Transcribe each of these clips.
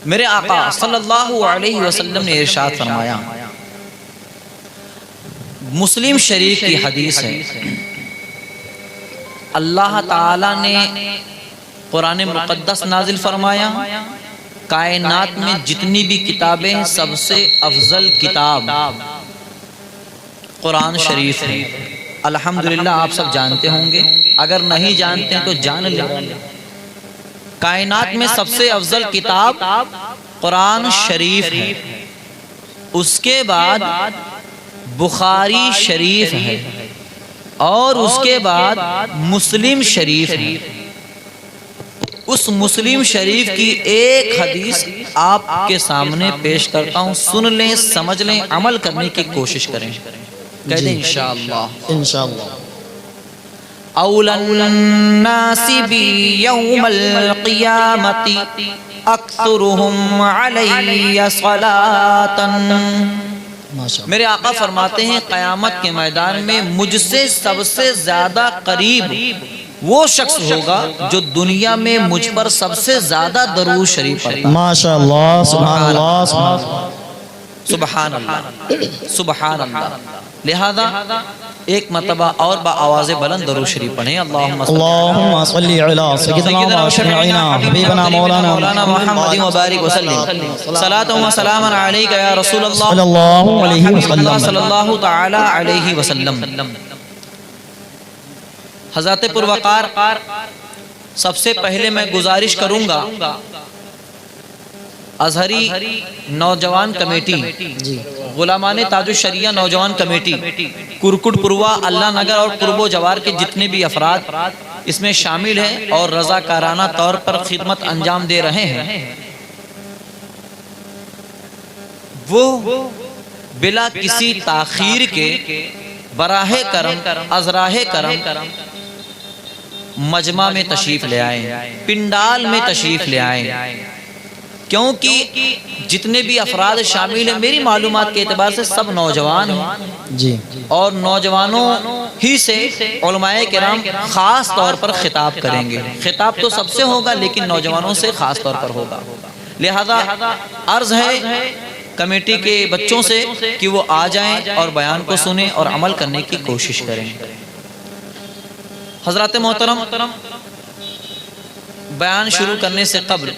میرے آقا صلی اللہ علیہ وسلم نے ارشاد فرمایا، مسلم شریف کی حدیث ہے، اللہ تعالی نے قرآن مقدس نازل فرمایا، کائنات میں جتنی بھی کتابیں ہیں سب سے افضل کتاب قرآن شریف ہے۔ الحمدللہ آپ سب جانتے ہوں گے، اگر نہیں جانتے ہیں تو جان لیں، کائنات میں سب سے افضل کتاب قرآن شریف ہے، اس کے بعد بخاری شریف ہے، اور اس کے بعد مسلم شریف ہے۔ اس مسلم شریف کی ایک حدیث آپ کے سامنے پیش کرتا ہوں، سن لیں، سمجھ لیں، عمل کرنے کی کوشش کریں، کہہ دیں انشاءاللہ انشاءاللہ۔ اولا الناس بی یوم القیامت اکثرهم علی صلاۃ۔ میرے آقا فرماتے ہیں قیامت کے میدان میں مجھ سے سب سے زیادہ قریب وہ شخص ہوگا جو دنیا میں مجھ پر سب سے زیادہ درود شریف پڑھتا ہے۔ ماشاءاللہ، سبحان اللہ، سبحان اللہ، سبحان اللہ۔ لہذا ایک مرتبہ اور بآواز بلند درود شریف پڑھیں، اللہم صلی علی سیدنا و شفیعنا حبیبنا مولانا محمد مبارک وسلم، صلاۃ و سلام علیک یا رسول اللہ صلی اللہ علیہ وسلم۔ صلی اللہ تعالی علیہ وسلم۔ حضرت پروقار، سب سے پہلے میں گزارش کروں گا ازہری نوجوان کمیٹی، غلامان تاج الشریعہ نوجوان کمیٹی، کرکٹ پروا، اللہ نگر اور قرب و جوار کے جتنے بھی افراد اس میں شامل ہیں اور رضاکارانہ طور پر خدمت انجام دے رہے ہیں، وہ بلا کسی تاخیر کے براہ کرم ازراہ کرم مجمع میں تشریف لے آئیں، پنڈال میں تشریف لے آئیں، کیونکہ جتنے بھی افراد شامل ہیں میری معلومات کے اعتبار سے سب نوجوان ہیں جی، اور نوجوانوں ہی سے علماء کرام خاص طور پر خطاب کریں گے۔ خطاب تو سب سے ہوگا لیکن نوجوانوں سے خاص طور پر ہوگا، لہذا عرض ہے کمیٹی کے بچوں سے کہ وہ آ جائیں اور بیان کو سنیں اور عمل کرنے کی کوشش کریں۔ حضرات محترم، بیان شروع کرنے سے قبل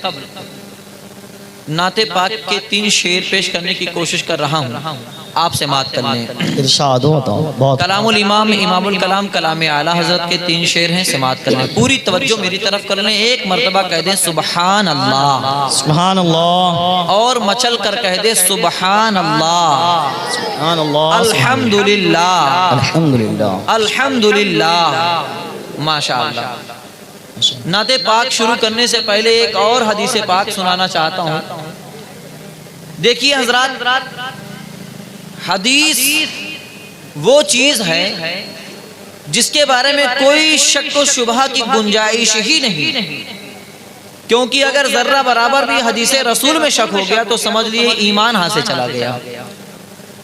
نعت پاک کے 3 شعر پیش کرنے کی کوشش کر رہا ہوں، آپ سماعت کر لیں۔ ارشاد ہو۔ کلام الامام امام الکلام کلام اعلیٰ حضرت کے 3 شعر ہیں، سماعت کر لیں، پوری توجہ میری طرف کر لیں، ایک مرتبہ کہہ دیں سبحان اللہ، سبحان اللہ، اور مچل کر کہہ دیں سبحان اللہ، سبحان اللہ، الحمدللہ، الحمدللہ، الحمدللہ، ماشاءاللہ۔ نعت پاک شروع کرنے سے پہلے ایک اور حدیث پاک سنانا چاہتا ہوں۔ دیکھیے حضرات، حدیث وہ چیز ہے جس کے بارے میں کوئی شک و شبہ کی گنجائش ہی نہیں، کیونکہ اگر ذرہ برابر بھی حدیث رسول میں شک ہو گیا تو سمجھ لیے ایمان ہاں سے چلا گیا۔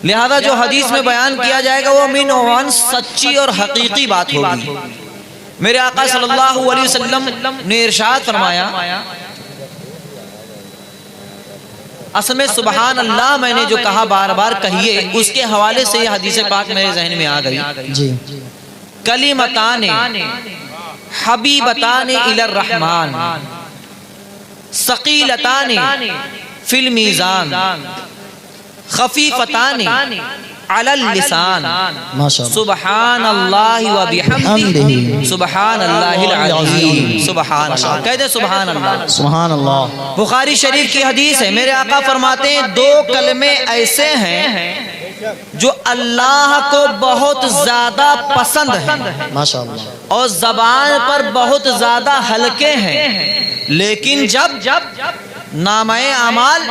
لہذا جو حدیث میں بیان کیا جائے گا وہ من عنوان سچی اور حقیقی بات ہوگی۔ میرے آقا صلی اللہ علیہ وسلم نے ارشاد فرمایا، اصل میں سبحان اللہ میں نے جو کہا بار بار کہیے، اس کے حوالے سے یہ حدیث پاک میرے ذہن میں آ گئی۔ جی، کلمتان حبیبتان الی الرحمن ثقیلتان فی المیزان خفیفتان علی اللسان ماشاءاللہ، سبحان اللہ و بحمدہ سبحان اللہ العظیم، سبحان اللہ، کہہ دے سبحان اللہ۔ سبحان اللہ، بخاری شریف کی حدیث ہے، میرے آقا فرماتے ہیں 2 کلمے ایسے ہیں جو اللہ کو بہت زیادہ پسند ہیں ماشاءاللہ، اور زبان پر بہت زیادہ ہلکے ہیں، لیکن جب نامہ اعمال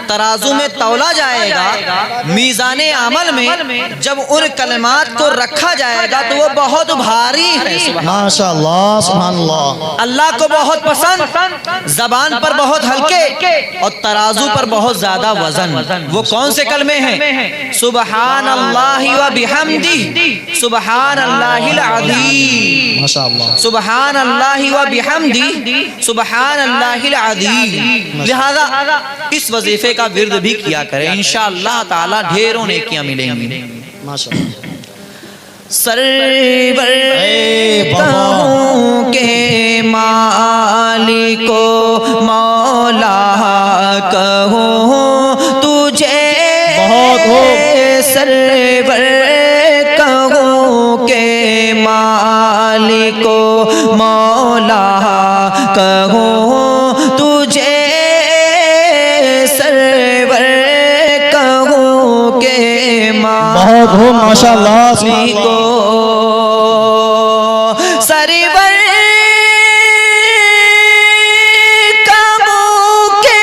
ترازو میں تولا جائے گا، میزان عمل میں جب ان کلمات کو رکھا جائے گا تو وہ بہت بھاری ہے۔ ماشاءاللہ، سبحان اللہ، اللہ کو بہت پسند، زبان پر بہت ہلکے اور ترازو پر بہت زیادہ وزن۔ وہ کون سے کلمے ہیں؟ سبحان اللہ و بحمدہ سبحان اللہ العظیم، ماشاءاللہ، سبحان اللہ و بحمدہ سبحان اللہ العظیم، لہذا اس وظیفے کا ورد بھی کیا کریں، انشاءاللہ تعالی ڈھیروں نیکیاں ملیں گی۔ ماشاءاللہ۔ سرور کہوں کہ مالک و مولا کہوں تجھے، سرور کہوں کہ مالک و مولا کہوں تجھے، سرور کہوں کہ بہت ہو ماشاءاللہ کو سرور کہوں کہ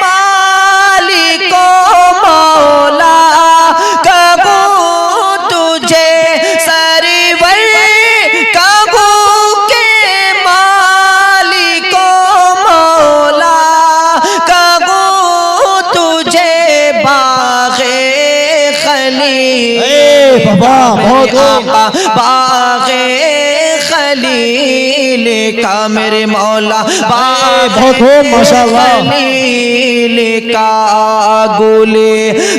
مالک و مولا کہوں تجھے، سرور کہوں کہ مالک و مولا کہوں تجھے، باغ خلیل باغ خلیل کا میرے مولا، باغ خلیل کا گل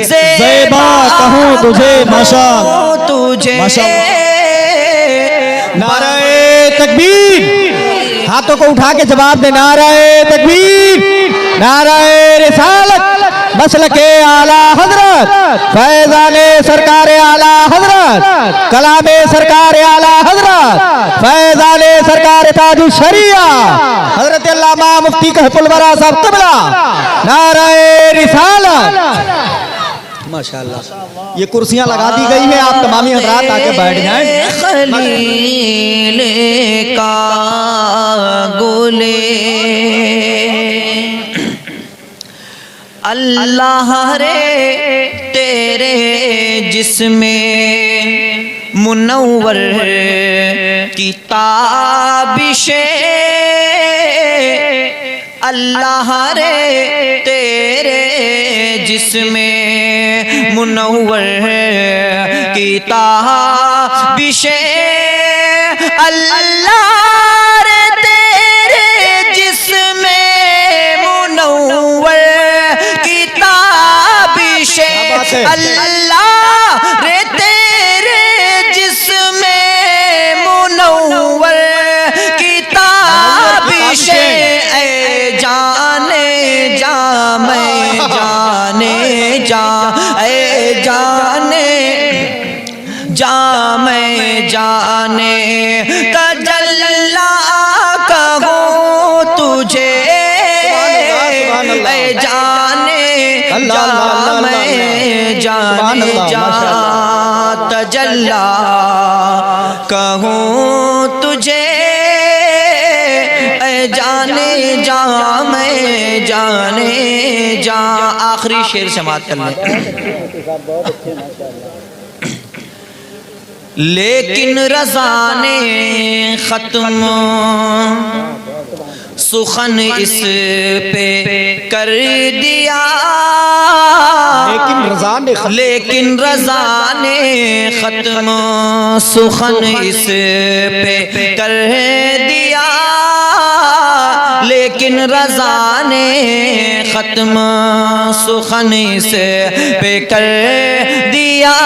زیبا کہوں تجھے، ماشاءاللہ تجھے۔ نعرہ تکبیر، ہاتھوں کو اٹھا کے جواب دے، نعرہ تکبیر، نعرہ رسالت، مسلک اعلیٰ حضرت، فیضان سرکار اعلیٰ حضرت، کلام سرکار اعلیٰ حضرت، فیضان سرکار تاج الشریعہ حضرت علامہ مفتی کہف الورا صاحب قبلہ، نعرہ رسالت۔ ماشاءاللہ، یہ کرسیاں لگا دی گئی ہیں، آپ تمامی حضرات آکے بیٹھ جائیں۔ خلیل کا گلے اللہ رے تیرے جسم منور کی تابشیں، اللہ رے تیرے جسم منور کی تابشیں، اللہ رے تیرے جسم منور کی تابشیں، اللہ رے تیرے جسم منور کی تابشیں، اے جانے جا میں جانے جا، اے جانے جا میں جانے تجلا کہوں تجھے، اے جانے جا میں جانے جا تجلا کہوں تجھے، اے جانے جا میں جانے جا۔ آخری شعر سماعت کر لیں۔ لیکن رضا نے ختم سخن اس پہ کر دیا، لیکن رضا نے ختم سخن اس پہ کر دیا، لیکن رضا نے ختم سخن اس پہ کر دیا،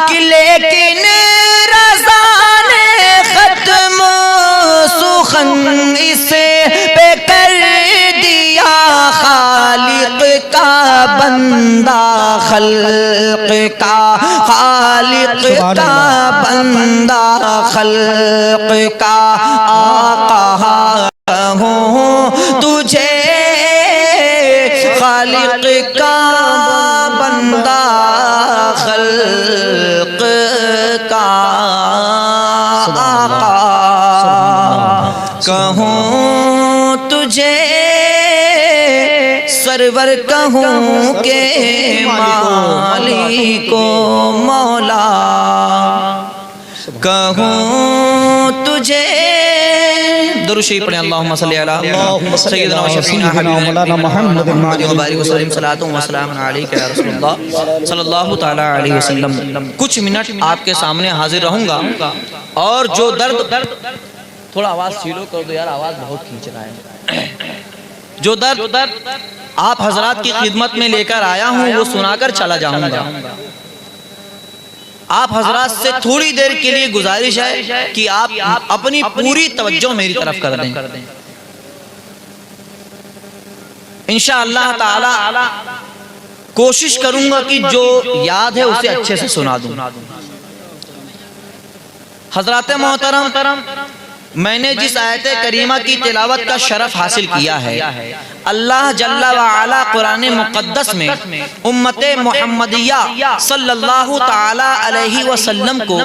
کہ لیکن رضا نے ختم سخن اس پہ کر دیا، خالق کا بندہ خلق کا، خالق کا بندہ خلق کا، آقا کہوں تجھے، خالق کا بندہ خلق کا، آقا کہوں تجھے، سرور کہوں کہ مالک و مولا کہوں تجھے۔ درود شریف پڑھیں، اللہم صلی علی سیدنا و شفیعنا حبیبنا محمد وبارک وسلم، صلاۃ و سلام علیک یا رسول اللہ صلی اللہ تعالی علیہ وسلم۔ کچھ منٹ آپ کے سامنے حاضر رہوں گا، اور جو درد، تھوڑا آواز چھیلو کر دو یار، آواز بہت کھینچ رہا ہے۔ جو درد آپ حضرات کی خدمت میں لے کر آیا ہوں وہ سنا کر چلا جاؤں گا۔ آپ حضرات سے تھوڑی دیر کے لیے گزارش ہے کہ آپ اپنی پوری توجہ میری طرف کر دیں۔ انشاءاللہ تعالی کوشش کروں گا کہ جو یاد ہے اسے اچھے سے سنا دوں۔ حضرات محترم، میں نے جس آیت کریمہ کی تلاوت کا شرف حاصل کیا ہے، اللہ جل وعلا قرآن مقدس میں امت محمدیہ صلی اللہ تعالی علیہ وسلم کو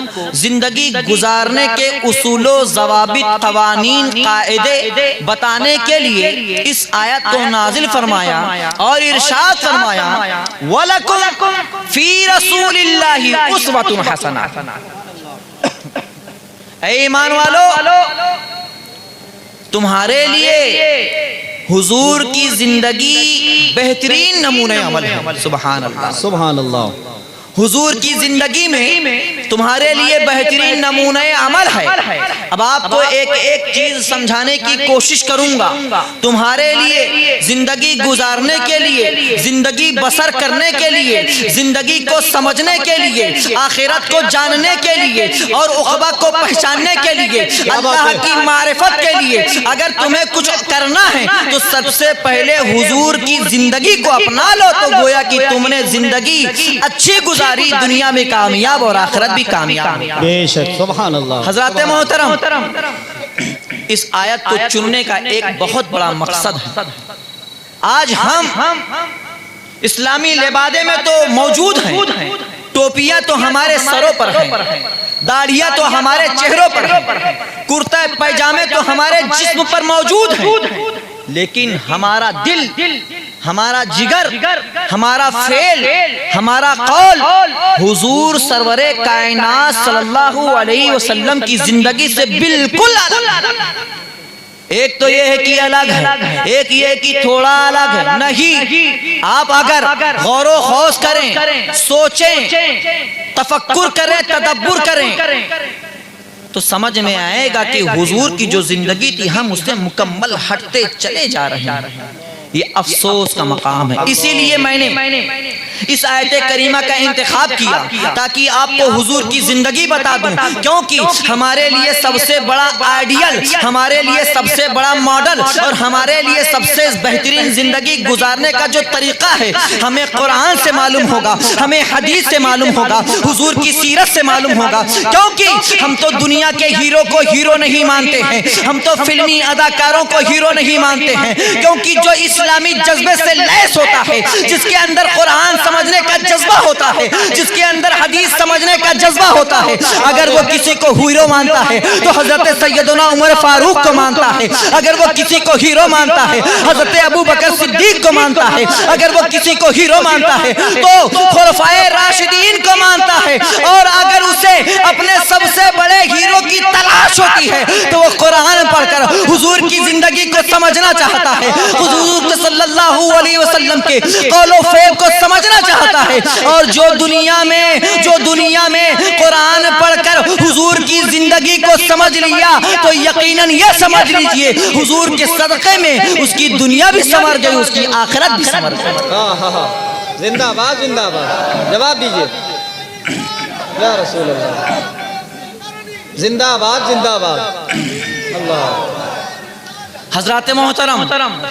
زندگی گزارنے کے اصول و ضوابط، قوانین، قاعدے بتانے کے لیے اس آیت کو نازل فرمایا اور ارشاد فرمایا وَلَكُمْ فِي رَسُولِ اللَّهِ أُسْوَةٌ حَسَنَةٌ۔ اے ایمان والو، تمہارے لیے حضور کی زندگی بہترین نمونہ عمل ہے۔ سبحان اللہ، سبحان اللہ۔ حضور کی زندگی میں تمہارے لیے بہترین نمونہ عمل ہے۔ اب آپ کو ایک ایک چیز سمجھانے کی کوشش کروں گا۔ تمہارے لیے زندگی گزارنے کے لیے، زندگی بسر کرنے کے لیے، زندگی کو سمجھنے کے لیے، آخرت کو جاننے کے لیے اور عقبہ کو پہچاننے کے لیے، اللہ کی معرفت کے لیے اگر تمہیں کچھ کرنا ہے تو سب سے پہلے حضور کی زندگی کو اپنا لو، تو گویا کہ تم نے زندگی اچھی گزاری، دنیا میں کامیاب اور آخرت بھی کامیاب۔ بے شک، سبحان اللہ۔ حضرات محترم، اس آیت کو چننے کا ایک بہت بڑا مقصد ہے۔ آج ہم اسلامی لبادے میں تو موجود ہیں، ٹوپیاں تو ہمارے سروں پر ہیں، داڑھیاں تو ہمارے چہروں پر ہیں، کرتا پیجامے تو ہمارے جسم پر موجود ہیں، لیکن ہمارا دل، ہمارا جگر، ہمارا فعل، ہمارا قول حضور سرور کائنات صلی اللہ علیہ وسلم کی زندگی سے بالکل الگ۔ ایک تو یہ ہے کہ الگ ہے، ایک یہ ہے کہ تھوڑا الگ ہے۔ نہیں، آپ اگر غور و خوض کریں، سوچیں، تفکر کریں، تدبر کریں تو سمجھ میں آئے گا کہ حضور کی جو زندگی تھی ہم اس سے مکمل ہٹتے چلے جا رہے ہیں۔ یہ افسوس کا مقام ہے۔ اسی لیے میں نے اس آیت کریمہ کا انتخاب کیا تاکہ آپ کو حضور کی زندگی بتا دوں، کیونکہ ہمارے لیے سب سے بڑا آئیڈیل، ہمارے لیے سب سے بڑا ماڈل اور ہمارے لیے سب سے بہترین زندگی گزارنے کا جو طریقہ ہے ہمیں قرآن سے معلوم ہوگا، ہمیں حدیث سے معلوم ہوگا، حضور کی سیرت سے معلوم ہوگا۔ کیونکہ ہم تو دنیا کے ہیرو کو ہیرو نہیں مانتے ہیں، ہم تو فلمی اداکاروں کو ہیرو نہیں مانتے ہیں، کیونکہ جو اسلامی جذبے سے لیس ہوتا ہے، جس کے اندر قرآن سمجھنے کا جذبہ ہوتا ہے، جس کے اندر حدیث سمجھنے کا جذبہ ہوتا ہے، اگر وہ کسی کو ہیرو مانتا ہے تو حضرت سیدنا عمر فاروق کو مانتا ہے، اگر وہ کسی کو ہیرو مانتا ہے حضرت ابو بکر صدیق کو مانتا ہے، اگر وہ کسی کو ہیرو مانتا ہے تو خلفائے راشدین کو مانتا ہے، اور اگر اسے اپنے سب سے بڑے ہیرو کی تلاش ہوتی ہے تو وہ قرآن پڑھ کر حضور کی زندگی کو سمجھنا چاہتا ہے، حضور صلی اللہ علیہ وسلم کے قول و فعل کو سمجھنا چاہتا ہے۔ اور جو دنیا میں قرآن پڑھ کر حضور کی زندگی کو سمجھ لیا تو یقیناً یہ سمجھ لیجئے حضور کے صدقے میں اس کی دنیا بھی سمر گئی، اس کی آخرت بھی سمر گئی۔ زندہ باد، زندہ باد، جواب دیجئے یا رسول اللہ۔ زندہ باد، زندہ باد، اللہ۔ حضرات محترم،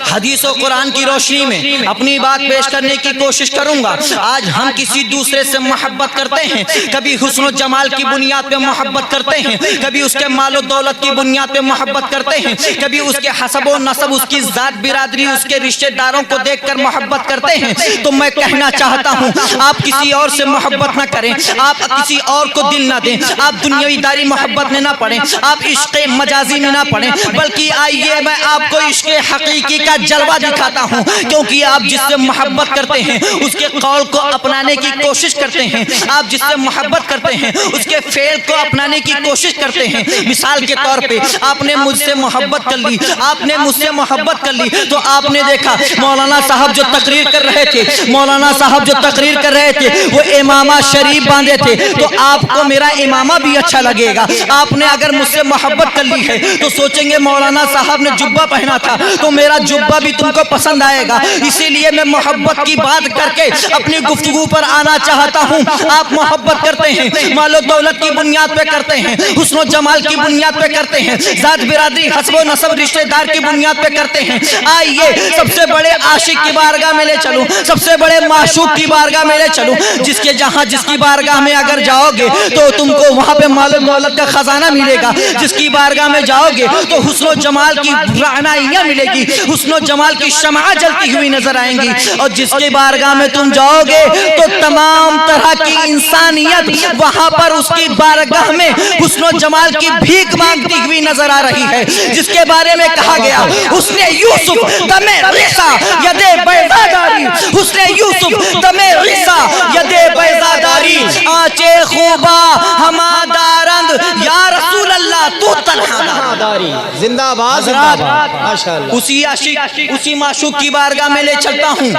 حدیث و قرآن کی روشنی میں اپنی بات پیش کرنے کی کوشش کروں گا۔ آج ہم کسی دوسرے سے محبت کرتے ہیں، کبھی حسن و جمال کی بنیاد پہ محبت کرتے ہیں، کبھی اس کے مال و دولت کی بنیاد پہ محبت کرتے ہیں، کبھی اس کے حسب و نسب، اس کی ذات برادری، اس کے رشتہ داروں کو دیکھ کر محبت کرتے ہیں۔ تو میں کہنا چاہتا ہوں آپ کسی اور سے محبت نہ کریں، آپ کسی اور کو دل نہ دیں، آپ دنیاوی داری محبت میں نہ پڑیں، آپ عشق مجازی میں نہ پڑیں، بلکہ آئیے میں آپ کو عشق حقیقی کا جلوہ دکھاتا ہوں، کیونکہ آپ جس سے محبت کرتے ہیں اس کے قول کو اپنانے کی کوشش کرتے ہیں، آپ جس سے محبت کرتے ہیں اس کے فعل کو اپنانے کی کوشش کرتے ہیں۔ مثال کے طور پہ آپ نے مجھ سے محبت کر لی، آپ نے مجھ سے محبت کر لی تو آپ نے دیکھا مولانا صاحب جو تقریر کر رہے تھے، مولانا صاحب جو تقریر کر رہے تھے وہ امامہ شریف باندھے تھے، تو آپ کو میرا امامہ بھی اچھا لگے گا۔ آپ نے اگر مجھ سے محبت کر لی ہے تو سوچیں گے مولانا صاحب نے جبہ جبہ پہنا تھا تو میرا جبہ بھی تم کو پسند آئے گا، اسی لیے میں محبت کی بات کر کے اپنی گفتگو پر آنا چاہتا ہوں۔ آپ محبت کرتے ہیں، مال و دولت کی بنیاد پہ کرتے ہیں، حسن و جمال کی بنیاد پہ کرتے ہیں، ذات برادری حسب و نسب رشتہ دار کی بنیاد پہ کرتے ہیں۔ آئیے سب سے بڑے عاشق کی بارگاہ میں لے چلوں، سب سے بڑے معشوق کی بارگاہ میں لے چلوں، جس کے جہاں جس کی بارگاہ میں اگر جاؤ گے تو تم کو وہاں پہ مال و دولت کا خزانہ ملے گا، جس کی بارگاہ میں جاؤ گے تو حسن و جمال کی رعنائیاں ملے گی، حسن و جمال کی شمعیں جلتی ہوئی نظر آئیں گی، اور جس کی بارگاہ میں تم جاؤ گے تو تمام طرح کی انسانیت وہاں پر اس کی بارگاہ میں حسن و جمال کی بھیک مانگتی ہوئی نظر آ رہی ہے، جس کے بارے میں کہا گیا حسن یوسف دم ریسا ید بیضا داری، حسن یوسف دم ریسا ید بیضا داری، آنچے خوبا ہما دارند یا رسول اللہ تو تنہا داری۔ زندہ باد زندہ باد ماشاءاللہ۔ اسی عاشق اسی معشوق کی بارگاہ میں لے چلتا ہوں۔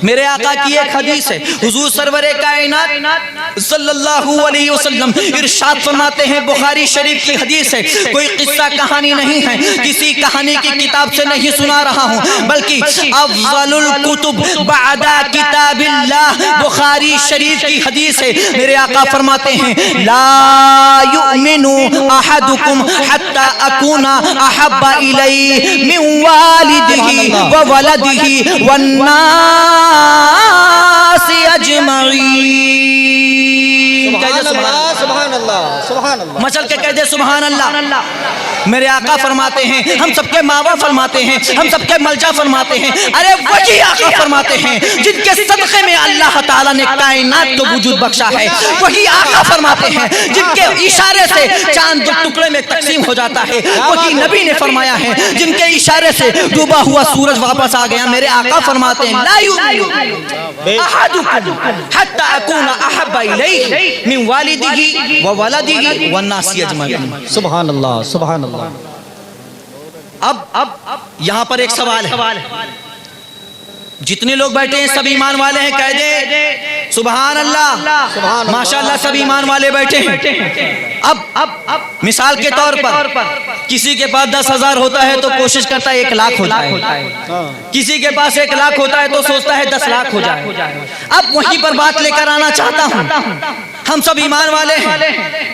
میرے آقا کی ایک حدیث ہے، حضور سرور کائنات صلی اللہ علیہ وسلم ارشاد فرماتے ہیں، بخاری شریف کی حدیث ہے، کوئی قصہ کہانی نہیں ہے، کسی کہانی کی کتاب سے نہیں سنا رہا ہوں، بلکہ افضل الکتب بعد کتاب اللہ، بخاری شریف کی حدیث ہے۔ میرے آقا فرماتے ہیں، لا یؤمن احدکم حتی اکون احب الی من والدہ وولدہ والناس اجمعین۔ سبحان اللہ سبحان اللہ، مچل کے کہہ دے سبحان اللہ۔ میرے آقا فرماتے ہیں، ہم سب کے ماوا فرماتے ہیں، ہم سب کے ملجا فرماتے ہیں، ارے وہی آقا فرماتے ہیں جن کے صدقے میں اللہ تعالیٰ نے کائنات کو وجود بخشا ہے، وہی آقا فرماتے ہیں جن کے اشارے سے چاند دو ٹکڑے میں تقسیم ہو جاتا ہے، وہی نبی نے فرمایا ہے جن کے اشارے سے ڈوبا ہوا سورج واپس آ گیا۔ میرے آقا فرماتے ہیں، لا یؤمن احدکم حتی اکون احب الیہ من والدہ وولدہ والناس اجمعین۔ سبحان اللہ سبحان اللہ۔ اب یہاں پر ایک سوال ہے، جتنے لوگ بیٹھے ہیں سب ایمان والے ہیں، کہہ دے سبحان اللہ، ماشاءاللہ سب ایمان والے بیٹھے ہیں۔ اب مثال کے طور پر کسی کے پاس 10,000 ہوتا ہے تو کوشش کرتا ہے 1 لاکھ ہو جائے، کسی کے پاس 1 لاکھ ہوتا ہے تو سوچتا ہے 10 لاکھ ہو جائے۔ اب وہیں پر بات لے کر آنا چاہتا ہوں، ہم سب ایمان والے ہیں،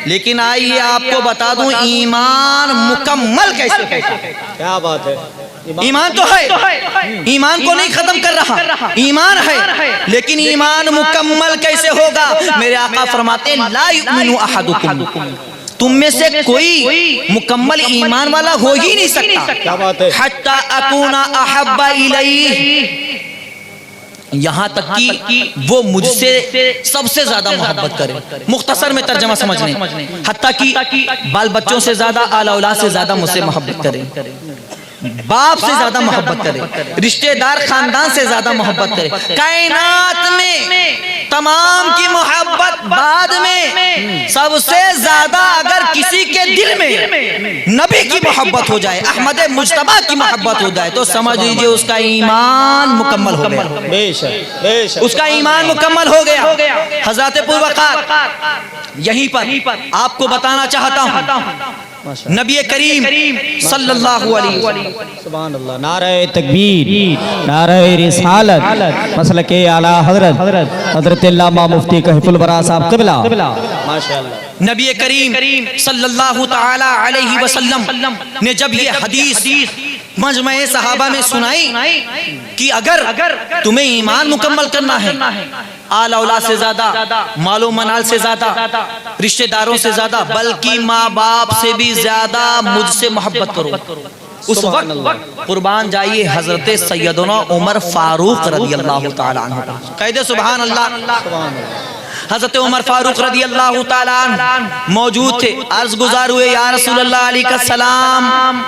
لیکن آئیے آپ کو بتا دوں ایمان مکمل کیسے ہوگا۔ کیا بات ہے، ایمان تو ہے، ایمان کو نہیں ختم کر رہا، ایمان ہے، لیکن ایمان مکمل کیسے ہوگا؟ میرے آقا فرماتے ہیں، لا یؤمن احدکم، تم میں سے کوئی مکمل ایمان والا ہو ہی نہیں سکتا، حتی اکون احب الیہ، یہاں تک کہ وہ مجھ سے سب سے زیادہ محبت کرے۔ مختصر میں ترجمہ سمجھنے، حتیٰ کہ بال بچوں سے زیادہ، آل اولاد سے زیادہ مجھ سے محبت کرے، باپ سے زیادہ محبت کرے، رشتہ دار خاندان سے زیادہ محبت کرے، کائنات میں تمام کی محبت بعد میں سب سے زیادہ اگر کسی کے دل میں نبی کی محبت ہو جائے، احمد مجتبیٰ کی محبت ہو جائے تو سمجھ لیجئے اس کا ایمان مکمل ہو گیا، بے شک بے شک، اس کا ایمان مکمل ہو گیا۔ حضرت پروقار یہیں پر آپ کو بتانا چاہتا ہوں، نبی کریم صلی اللہ علیہ وسلم، سبحان اللہ، نعرہ تکبیر، نعرہ رسالت، مسلک اعلیٰ حضرت علامہ مفتی کہف البراء صاحب قبلہ، ماشاءاللہ۔ نبی کریم صلی اللہ تعالی علیہ وسلم نے جب یہ حدیث مجمع صحابہ میں سنائی کہ اگر تمہیں ایمان مکمل کرنا ہے، آل اولاد سے زیادہ، مال و منال سے زیادہ، رشتہ داروں سے زیادہ، بلکہ ماں باپ سے بھی زیادہ مجھ سے محبت کرو، اس وقت قربان جائیے حضرت سیدنا عمر فاروق رضی اللہ تعالی عنہ، قید سبحان اللہ۔ حضرت عمر فاروق رضی اللہ تعالی عنہ موجود تھے، عرض گزار ہوئے، یا رسول اللہ علیہ السلام،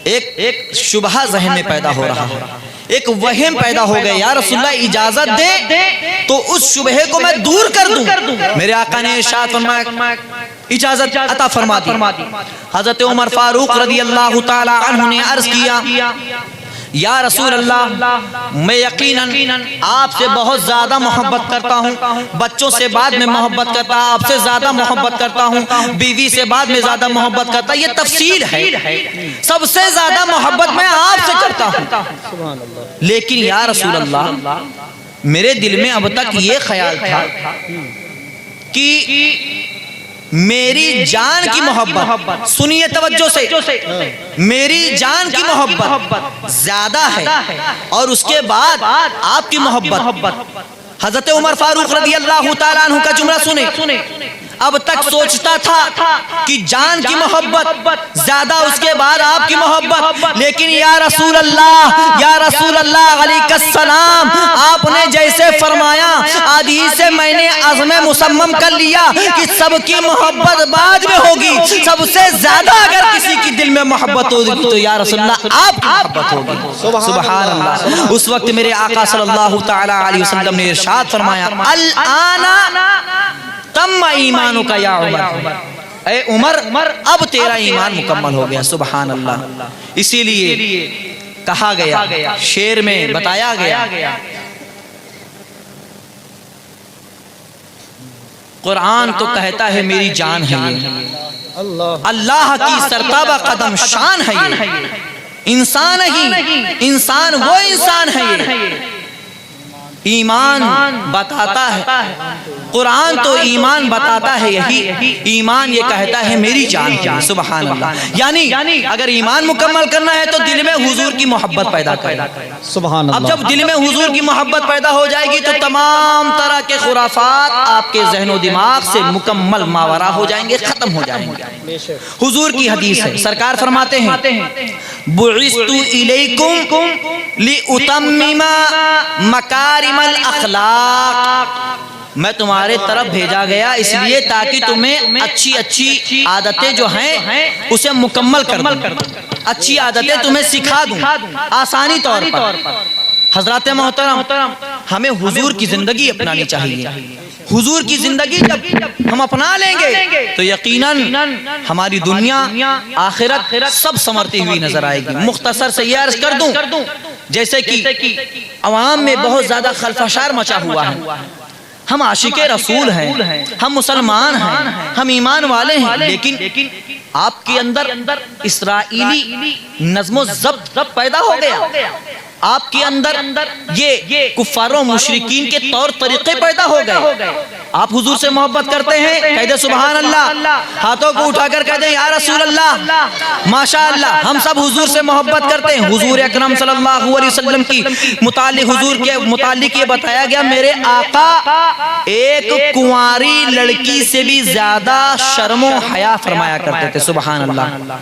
ایک شبہ ذہن میں پیدا ہو رہا ہے، ایک وہم پیدا ہو گئے، یا رسول اللہ اجازت دے تو اس شبہ کو میں دور کر دوں۔ میرے آقا نے ارشاد فرمایا، اجازت عطا فرما دی۔ حضرت عمر فاروق رضی اللہ تعالی عنہ نے عرض کیا، یا رسول اللہ میں یقیناً آپ سے بہت زیادہ محبت کرتا ہوں، بچوں سے بعد میں محبت کرتا ہوں، آپ سے زیادہ محبت کرتا ہوں، بیوی سے بعد میں زیادہ محبت کرتا ہوں۔ یہ تفصیل ہے، سب سے زیادہ محبت میں آپ سے کرتا ہوں، لیکن یا رسول اللہ میرے دل میں اب تک یہ خیال تھا کہ میری جان کی محبت، سنیے توجہ سے، میری جان کی محبت زیادہ ہے اور اس کے بعد آپ کی محبت۔ حضرت عمر فاروق رضی اللہ تعالیٰ عنہ کا جملہ سنیں، اب تک سوچتا تھا کہ جان کی محبت زیادہ، اس کے بعد آپ کی محبت، لیکن یا رسول اللہ علیہ السلام آپ نے جیسے فرمایا آدھی سے میں نے عزم مصمم کر لیا کہ سب کی محبت بعد میں ہوگی، سب سے زیادہ اگر کسی کی دل میں محبت ہوگی تو یا رسول اللہ آپ کی محبت ہوگی۔ سبحان اللہ۔ اس وقت میرے آقا صلی اللہ تعالیٰ علیہ وسلم نے ارشاد فرمایا الآن تم ایمانو کا یا عمر، اے عمر اب تیرا ایمان مکمل ہو گیا۔ سبحان اللہ۔ اسی لیے کہا گیا، شعر میں بتایا گیا، قرآن تو کہتا ہے میری جان ہے یہ، اللہ کی سرتابہ قدم شان ہے یہ، انسان انسان وہ انسان ہے یہ، ایمان بتاتا ہے، قرآن تو ایمان بتاتا ہے، یہی ایمان یہ کہتا ہے میری جان ہے۔ سبحان اللہ۔ یعنی اگر ایمان مکمل کرنا ہے تو دل میں حضور کی محبت پیدا کرے۔ سبحان اللہ۔ اب جب دل میں حضور کی محبت پیدا ہو جائے گی تو تمام طرح کے خرافات آپ کے ذہن و دماغ سے مکمل ماورا ہو جائیں گے، ختم ہو جائیں گے۔ حضور کی حدیث ہے، سرکار فرماتے ہیں بعثت الیکم لأتمم مکارم الاخلاق، میں تمہارے طرف بھیجا گیا اس لیے تاکہ تمہیں اچھی عادتیں جو ہیں اسے مکمل کر دوں، اچھی عادتیں تمہیں سکھا دوں آسانی طور پر۔ حضرات محترم، ہمیں حضور کی زندگی اپنانی چاہیے۔ حضور کی زندگی جب ہم اپنا لیں گے تو یقیناً ہماری دنیا آخرت سب سمرتی ہوئی نظر آئے گی۔ مختصر سے یہ عرض کر دوں، جیسے کہ عوام میں بہت زیادہ خلفشار مچا ہوا ہے، ہم عاشق رسول ہیں، ہم مسلمان ہیں، ہم ایمان والے ہیں، لیکن آپ کے اندر اسرائیلی نظم و ضبط پیدا ہو گیا، آپ کے اندر یہ کفار و مشرکین کے طور طریقے پیدا ہو گئے۔ آپ حضور سے محبت کرتے ہیں، کہہ دیں سبحان اللہ، ہاتھوں کو اٹھا کر کہہ دیں یا رسول اللہ، ماشاءاللہ۔ ہم سب حضور سے محبت کرتے ہیں۔ حضور اکرم صلی اللہ علیہ وسلم کی متعلق، حضور کے متعلق یہ بتایا گیا میرے آقا ایک کنواری لڑکی سے بھی زیادہ شرم و حیا فرمایا کرتے تھے۔ سبحان اللہ۔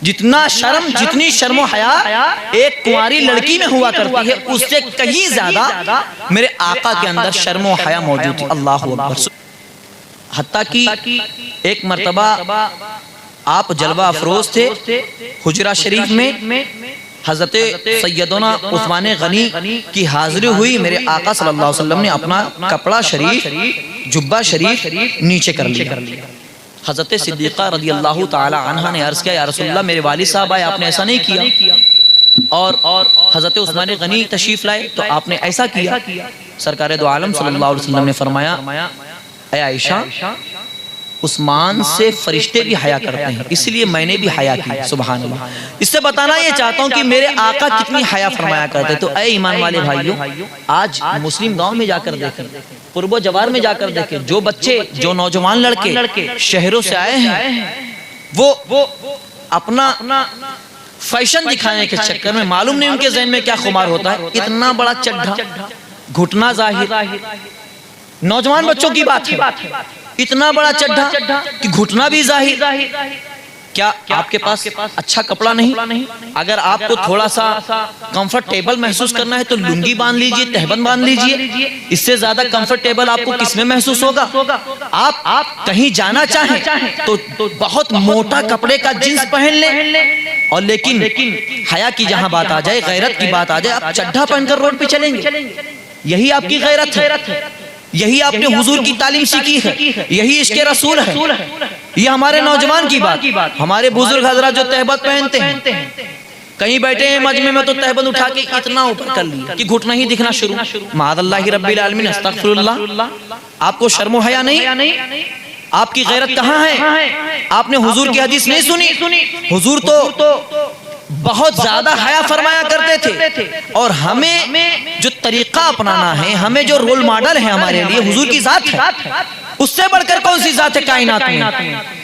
جتنی شرم و حیا ایک کنواری لڑکی میں ہوا کرتی ہے، اس سے کہیں زیادہ میرے آقا کے اندر شرم و حیا موجود تھی۔ اللہ اکبر۔ حتیٰ کہ ایک مرتبہ آپ جلوہ افروز تھے، حجرہ شریف میں حضرت سیدنا عثمان غنی کی حاضری ہوئی، میرے آقا صلی اللہ علیہ وسلم نے اپنا کپڑا شریف، جبہ شریف نیچے کر لیا۔ حضرت صدیقہ رضی اللہ تعالی عنہ نے عرض کیا یا رسول اللہ میرے والد صاحب آئے، آپ نے ایسا نہیں کیا، اور حضرت عثمان غنی تشریف لائے تو آپ نے ایسا کیا۔ سرکار دو عالم صلی اللہ علیہ وسلم نے فرمایا اے عائشہ، عثمان سے فرشتے بھی حیا کرتے ہیں، اس لیے میں نے بھی حیا کی۔ سبحان اللہ۔ اس سے بتانا یہ چاہتا ہوں کہ میرے آقا کتنی حیا فرمایا کرتے۔ تو اے ایمان والے بھائیوں، آج مسلم گاؤں میں جا کر دیکھیں، قرب و جوار میں جا کر دیکھیں، جو بچے، جو نوجوان لڑکے شہروں سے آئے ہیں، وہ اپنا فیشن دکھانے کے چکر میں معلوم نہیں ان کے ذہن میں کیا خمار ہوتا ہے، اتنا بڑا چڈھا، گھٹنا ظاہر، نوجوان بچوں کی بات ہے، اتنا بڑا چڈھا کہ گھٹنا بھی ظاہر۔ کیا آپ کے پاس اچھا کپڑا نہیں؟ اگر آپ کو تھوڑا سا کمفرٹیبل محسوس کرنا ہے تو لنگی باندھ لیجئے، تہبند باندھ لیجئے، اس سے زیادہ کمفرٹیبل آپ کو کس میں محسوس ہوگا؟ آپ کہیں جانا چاہیں تو بہت موٹا کپڑے کا جنس پہن لیں، اور لیکن حیا کی جہاں بات آ جائے، غیرت کی بات آ جائے، آپ چڈھا پہن کر روڈ پہ چلیں گے، یہی آپ کی غیرت ہے، یہی آپ نے حضور کی تعلیم سیکھی ہے، یہی عشق رسول ہے۔ یہ ہمارے نوجوان کی بات، ہمارے بزرگ حضرات جو تہبند پہنتے ہیں، کہیں بیٹھے ہیں مجمع میں تو تہبند اٹھا کے اتنا اوپر کر لیا کہ گھٹنا ہی دکھنا شروع. معاذ اللہ رب العالمین، استغفر اللہ. آپ کو شرم و حیا نہیں؟ آپ کی غیرت کہاں ہے؟ آپ نے حضور کی حدیث نہیں سنی؟ حضور تو بہت زیادہ حیا فرمایا کرتے تھے، اور ہمیں جو طریقہ اپنانا ہے، ہمیں جو رول ماڈل ہے ہمارے لیے حضور کی ذات ہے. اس سے بڑھ کر کون سی ذات ہے کائنات میں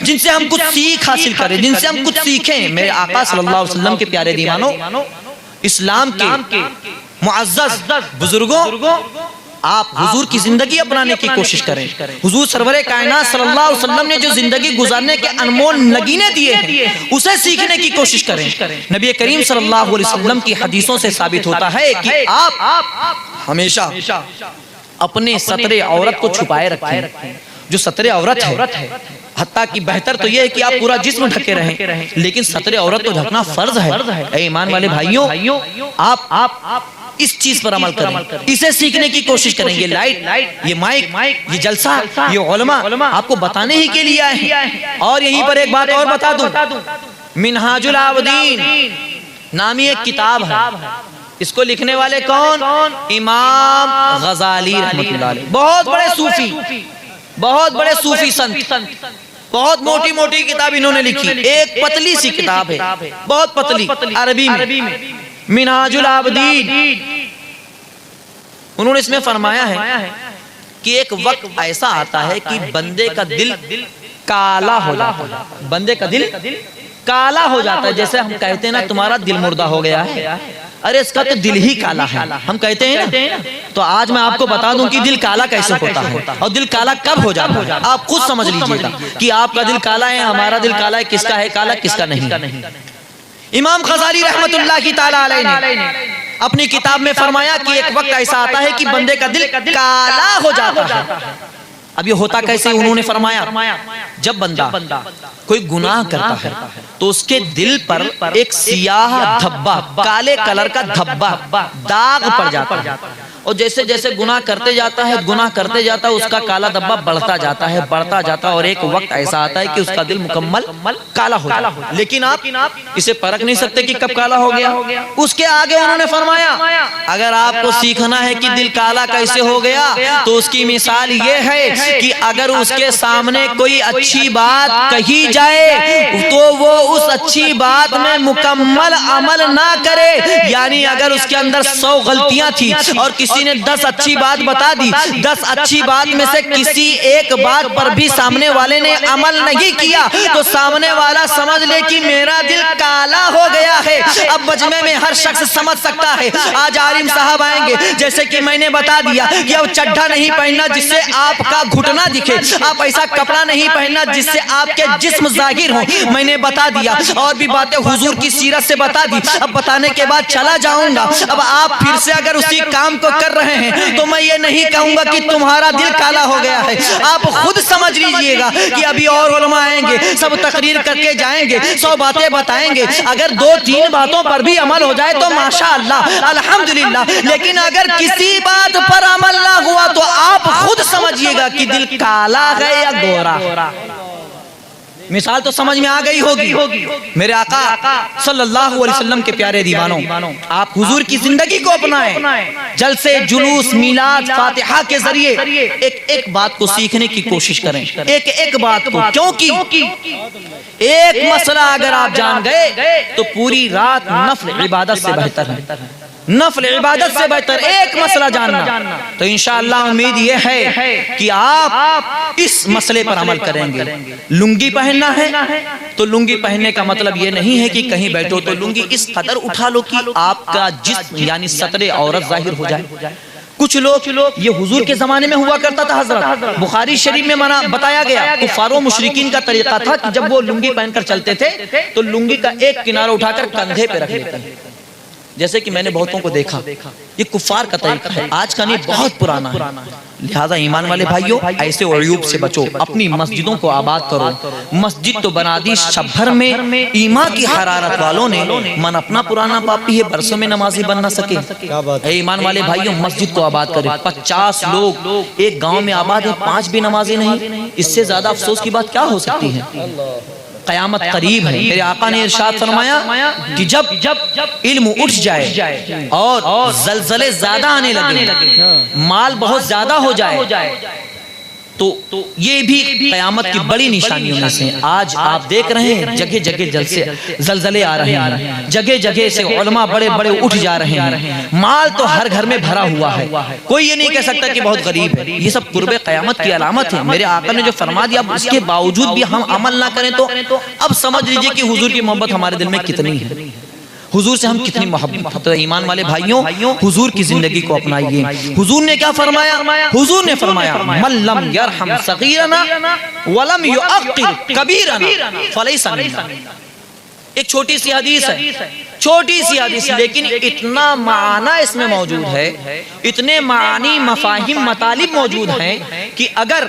جن سے ہم کچھ سیکھ حاصل کریں، جن سے ہم کچھ سیکھیں؟ میرے آقا صلی اللہ علیہ وسلم کے پیارے دیوانوں، اسلام کے معزز بزرگوں، آپ حضور کی زندگی اپنانے کی کوشش کریں. حضور سرور کائنات صلی اللہ علیہ وسلم نے جو زندگی گزارنے کے انمول نگینے دیے ہیں اسے سیکھنے کی کوشش کریں. نبی کریم صلی اللہ علیہ وسلم کی حدیثوں سے ثابت ہوتا ہے کہ آپ ہمیشہ اپنے ستر عورت کو چھپائے رکھیں. جو ستر عورت ہے، حتیٰ کہ بہتر تو یہ ہے کہ آپ پورا جسم ڈھکے رہیں، لیکن ستر عورت کو ڈھکنا فرض ہے. اے ایمان والے بھائیوں، آپ اس چیز پر عمل کریں، اسے سیکھنے کی کوشش کریں. یہ لائٹ، یہ مائک، یہ جلسہ، یہ علماء آپ کو بتانے ہی کے لیے آئے ہیں. اور یہیں پر ایک بات اور بتا دوں، منہاج العابدین نامی ایک کتاب ہے. اس کو لکھنے والے کون؟ امام غزالی رحمۃ اللہ علیہ. بہت بڑے صوفی سنت، بہت موٹی موٹی کتاب انہوں نے لکھی. ایک پتلی سی کتاب ہے، بہت پتلی، عربی میں، منہاج العابدین. انہوں نے اس میں فرمایا ہے کہ ایک وقت ایسا آتا ہے کہ بندے کا دل کالا ہو جاتا ہے. بندے کا دل کالا ہو جاتا ہے. جیسے ہم کہتے ہیں نا تمہارا دل مردہ ہو گیا ہے، ارے اس کا تو دل ہی کالا ہے، ہم کہتے ہیں نا. تو آج میں آپ کو بتا دوں کہ دل کالا کیسے ہوتا ہے اور دل کالا کب ہو جاتا ہے. آپ خود سمجھ لیجئے گا کہ آپ کا دل کالا ہے، ہمارا دل کالا ہے، کس کا ہے کالا، کس کا نہیں. امام غزالی رحمت اللہ تعالی علیہ نے اپنی کتاب میں فرمایا کہ ایک وقت ایسا آتا ہے کہ بندے کا دل کالا ہو جاتا ہے. اب یہ ہوتا کیسے؟ انہوں نے فرمایا جب بندہ کوئی گناہ کرتا ہے تو اس کے دل پر ایک سیاہ دھبا، کالے کلر کا دھبا، داغ پڑ جاتا ہے. اور جیسے جیسے گناہ کرتے جاتا ہے اس کا کالا دھبا بڑھتا جاتا ہے اور ایک وقت ایسا آتا ہے کہ اس کا دل مکمل کالا ہو جاتا ہے. لیکن آپ اسے پرکھ نہیں سکتے کہ کب کالا ہو گیا. اس کے آگے انہوں نے فرمایا اگر آپ کو سیکھنا ہے کہ دل کالا کیسے ہو گیا تو اس کی مثال یہ ہے کہ اگر اس کے سامنے کوئی اچھی بات کہی جائے تو وہ اس اچھی بات میں مکمل عمل نہ کرے. یعنی اگر اس کے اندر 100 غلطیاں تھی اور کسی نے 10 اچھی بات بتا دی، 10 اچھی بات میں سے کسی ایک بات پر بھی سامنے والے نے عمل نہیں کیا تو سامنے والا سمجھ لے کہ میرا دل کالا ہو گیا ہے. اب مجمع میں ہر شخص سمجھ سکتا ہے. آج عالم صاحب آئیں گے، جیسے کہ میں نے بتا دیا کہ اب چڈھا نہیں پہننا جس سے آپ کا گھٹنا دکھے، آپ ایسا کپڑا نہیں پہننا جس سے آپ کے جسم ظاہر ہو. میں نے بتا دیا اور بھی باتیں حضور کی سیرت سے بتا دی. اب بتانے کے بعد چلا جاؤں گا. اب آپ پھر سے اگر اسی کام کو کر رہے ہیں تو میں یہ نہیں کہوں گا کہ تمہارا دل کالا ہو گیا ہے. آپ خود سمجھ لیجئے گا کہ ابھی اور علماء آئیں گے، سب تقریر کر کے جائیں گے، 100 باتیں بتائیں گے. اگر 2-3 باتوں پر بھی عمل ہو جائے تو ماشاءاللہ الحمدللہ، لیکن اگر کسی بات پر عمل نہ ہوا تو آپ خود سمجھیے گا کہ دل کالا ہے یا گورا. مثال تو سمجھ میں آ گئی ہوگی. میرے آقا صلی اللہ علیہ وسلم کے پیارے دیوانوں، آپ حضور کی زندگی کو اپنائیں. جلسے، جلوس، میلاد، فاتحہ کے ذریعے ایک بات کو سیکھنے کی کوشش کریں. ایک بات کو، کیونکہ ایک مسئلہ اگر آپ جان گئے تو پوری رات نفل عبادت سے بہتر ہے. نفل عبادت سے بہتر ایک مسئلہ جاننا. تو انشاءاللہ امید یہ ہے کہ آپ اس مسئلے پر عمل کریں گے. لنگی پہننا ہے تو لنگی پہننے کا مطلب یہ نہیں ہے کہ کہیں بیٹھو تو لنگی اس قدر اٹھا لو کہ آپ کا جسم یعنی ستر عورت ظاہر ہو جائے. کچھ لوگ یہ حضور کے زمانے میں ہوا کرتا تھا. حضرت بخاری شریف میں بتایا گیا کفار و مشرکین کا طریقہ تھا کہ جب وہ لنگی پہن کر چلتے تھے تو لنگی کا ایک کنارہ اٹھا کر کندھے پہ رکھ لیتے ہیں. جیسے کہ میں نے بہتوں کو دیکھا، یہ کفار کا طریقہ ہے، آج کا نہیں، بہت پرانا ہے. لہذا ایمان والے بھائیوں ایسے عیوب سے بچو، اپنی مسجدوں کو آباد کرو. مسجد تو بنا دی شب بھر میں ایمان کی حرارت والوں نے، من اپنا پرانا پاپی ہے برسوں میں نمازی بن نہ سکے. اے ایمان والے بھائیوں مسجد کو آباد کرے. 50 لوگ ایک گاؤں میں آباد ہیں، 5 بھی نمازی نہیں. اس سے زیادہ افسوس کی بات کیا ہو سکتی ہے؟ قیامت قریب ہے۔ میرے آقا نے ارشاد فرمایا کہ جب علم اٹھ جائے اور زلزلے زیادہ آنے لگے، مال بہت زیادہ ہو جائے، تو یہ بھی قیامت کی بڑی نشانیوں میں سے۔ آج آپ دیکھ رہے ہیں جگہ جگہ زلزلے آ رہے ہیں، جگہ جگہ سے علماء بڑے بڑے اٹھ جا رہے ہیں، مال تو ہر گھر میں بھرا ہوا ہے، کوئی یہ نہیں کہہ سکتا کہ بہت غریب ہے۔ یہ سب قرب قیامت کی علامت ہے۔ میرے آقا نے جو فرما دیا، اب اس کے باوجود بھی ہم عمل نہ کریں تو اب سمجھ لیجئے کہ حضور کی محبت ہمارے دل میں کتنی ہے، حضور سے ہم کتنی محبت۔ ایمان والے بھائیوں، حضور کی زندگی کو اپنائیے۔ حضور نے کیا فرمایا؟ حضور نے فرمایا من لم یرحم صغیرنا ولم یعقر کبیرنا فلیس منا۔ ایک چھوٹی سی حدیث ہے، چھوٹی سی حدیث، لیکن اتنا معنی اس میں موجود ہے، اتنے معانی، مفاہیم، مطالب موجود ہیں کہ اگر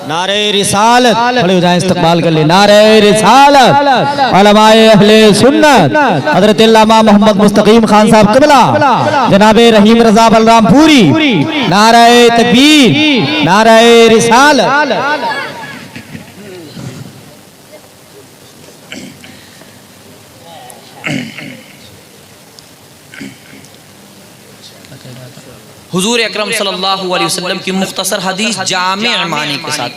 نعرہ رسالت، کھڑے ہو جائیں، استقبال کر لیں، نعرہ رسالت، علماء اہل سنت، حضرت علامہ محمد مستقیم خان صاحب قبلہ، جناب رحیم رضا بلرام پوری، نعرہ تکبیر، نعرہ رسالت۔ حضور اکرم صلی اللہ علیہ وسلم کی مختصر حدیث جامع معنی کے ساتھ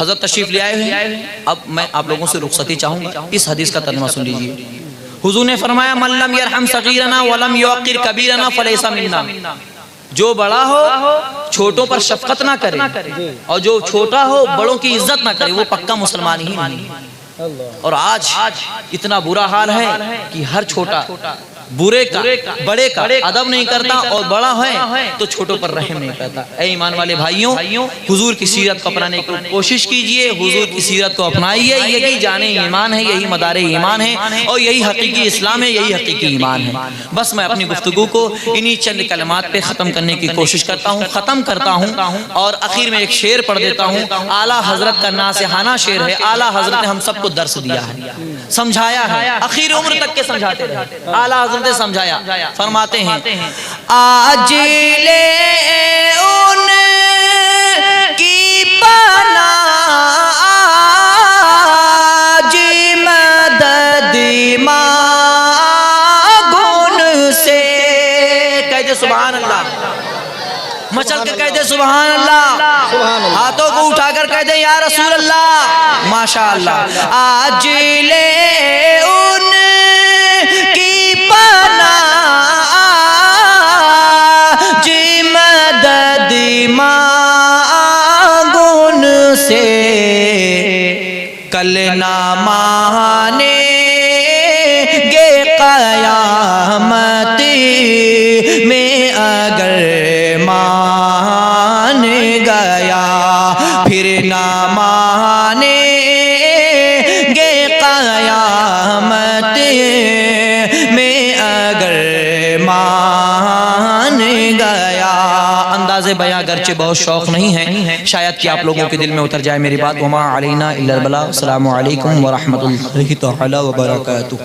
حضرت تشریف لے آئے ہیں۔ اب میں آپ لوگوں سے رخصتی چاہوں گا، اس حدیث کا ترجمہ سن لیجئے۔ حضور نے فرمایا من لم یرحم صغیرنا ولم یوقر کبیرنا فلیس منا۔ جو بڑا ہو چھوٹوں پر شفقت نہ کرے، اور جو چھوٹا ہو بڑوں کی عزت نہ کرے، وہ پکا مسلمان ہی نہیں۔ اور آج اتنا برا حال ہے کہ ہر چھوٹا برے کا بڑے کا ادب نہیں کرتا، اور بڑا ہے تو چھوٹوں پر رحم نہیں کرتا۔ اے ایمان والے بھائیوں، حضور کی سیرت کو اپنانے کی کوشش کیجئے، حضور کی سیرت کو اپنائیے۔ یہی جانے ایمان ہے، یہی مدار ایمان ہے، اور یہی حقیقی اسلام ہے، یہی حقیقی ایمان ہے۔ بس میں اپنی گفتگو کو انہی چند کلمات پہ ختم کرنے کی کوشش کرتا ہوں، اور اخیر میں ایک شعر پڑھ دیتا ہوں۔ اعلیٰ حضرت کا ناصحانہ شعر ہے۔ اعلیٰ حضرت نے ہم سب کو درس دیا ہے، سمجھایا ہے، اخیر عمر تک کے سمجھاتے رہے۔ اعلیٰ حضرت نے سمجھایا، فرماتے ہیں آج لے ان کی پناہ، آج مدد مانگن سے، کہتے سبحان اللہ، مچل کے کہتے سبحان اللہ، ہاتھوں کو اٹھا کر کہتے یا رسول اللہ، ماشاءاللہ۔ آج لے ان کی پناہ، جی مدد مانگن سے، کل نہ مانیں گے قیامت میں اگر مان گیا، پھر نہ مانیں گے قیامت میں اگر مان گیا۔ انداز بیاں گرچہ بہت شوق نہیں ہے، شاید کہ آپ لوگوں کے دل میں اتر جائے میری بات۔ وما علینا الا البلاغ۔ السلام علیکم ورحمۃ اللہ تعالی وبرکاتہ۔